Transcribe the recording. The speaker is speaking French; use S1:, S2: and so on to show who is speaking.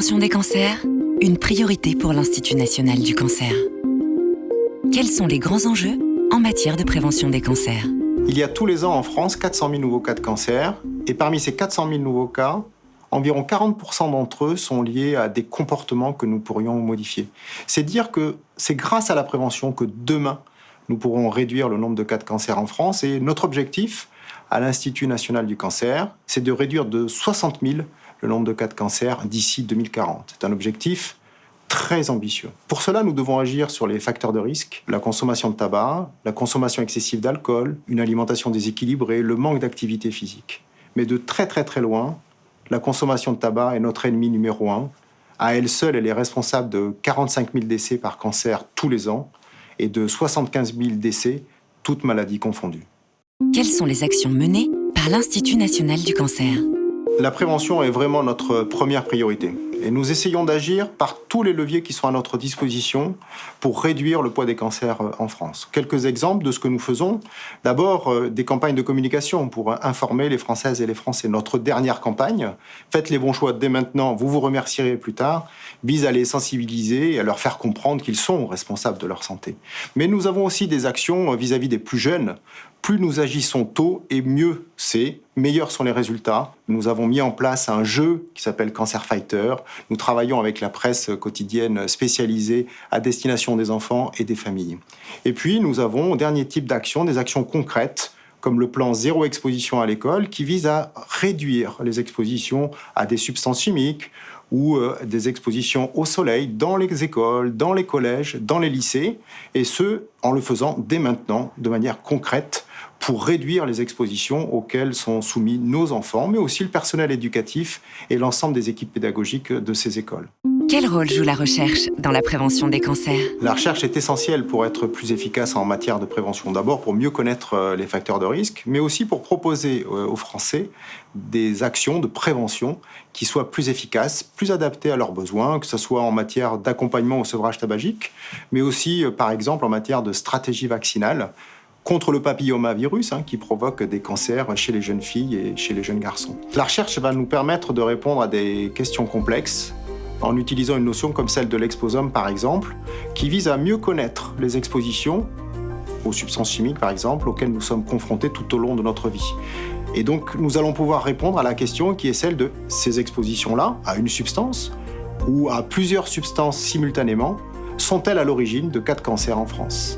S1: prévention des cancers, une priorité pour l'Institut national du cancer. Quels sont les grands enjeux en matière de prévention des cancers ?
S2: Il y a tous les ans en France 400 000 nouveaux cas de cancer, et parmi ces 400 000 nouveaux cas, environ 40% d'entre eux sont liés à des comportements que nous pourrions modifier. C'est dire que c'est grâce à la prévention que demain, nous pourrons réduire le nombre de cas de cancer en France. Et notre objectif à l'Institut national du cancer, c'est de réduire de 60 000 le nombre de cas de cancer d'ici 2040. C'est un objectif très ambitieux. Pour cela, nous devons agir sur les facteurs de risque, la consommation de tabac, la consommation excessive d'alcool, une alimentation déséquilibrée, le manque d'activité physique. Mais de très loin, la consommation de tabac est notre ennemi numéro 1. À elle seule, elle est responsable de 45 000 décès par cancer tous les ans et de 75 000 décès, toutes maladies confondues.
S1: Quelles sont les actions menées par l'Institut national du cancer ?
S2: La prévention est vraiment notre première priorité. Et nous essayons d'agir par tous les leviers qui sont à notre disposition pour réduire le poids des cancers en France. Quelques exemples de ce que nous faisons. D'abord, des campagnes de communication pour informer les Françaises et les Français. Notre dernière campagne, « Faites les bons choix dès maintenant, vous vous remercierez plus tard », vise à les sensibiliser et à leur faire comprendre qu'ils sont responsables de leur santé. Mais nous avons aussi des actions vis-à-vis des plus jeunes. Plus nous agissons tôt et mieux c'est, meilleurs sont les résultats. Nous avons mis en place un jeu qui s'appelle Cancer Fighter. Nous travaillons avec la presse quotidienne spécialisée à destination des enfants et des familles. Et puis nous avons, dernier type d'action, des actions concrètes comme le plan Zéro Exposition à l'école qui vise à réduire les expositions à des substances chimiques ou des expositions au soleil dans les écoles, dans les collèges, dans les lycées, et ce, en le faisant dès maintenant, de manière concrète, pour réduire les expositions auxquelles sont soumis nos enfants, mais aussi le personnel éducatif et l'ensemble des équipes pédagogiques de ces écoles.
S1: Quel rôle joue la recherche dans la prévention des cancers ?
S2: La recherche est essentielle pour être plus efficace en matière de prévention. D'abord pour mieux connaître les facteurs de risque, mais aussi pour proposer aux Français des actions de prévention qui soient plus efficaces, plus adaptées à leurs besoins, que ce soit en matière d'accompagnement au sevrage tabagique, mais aussi, par exemple, en matière de stratégie vaccinale contre le papillomavirus qui provoque des cancers chez les jeunes filles et chez les jeunes garçons. La recherche va nous permettre de répondre à des questions complexes en utilisant une notion comme celle de l'exposome, par exemple, qui vise à mieux connaître les expositions aux substances chimiques, par exemple, auxquelles nous sommes confrontés tout au long de notre vie. Et donc, nous allons pouvoir répondre à la question qui est celle de ces expositions-là à une substance ou à plusieurs substances simultanément sont-elles à l'origine de cas de cancer en France ?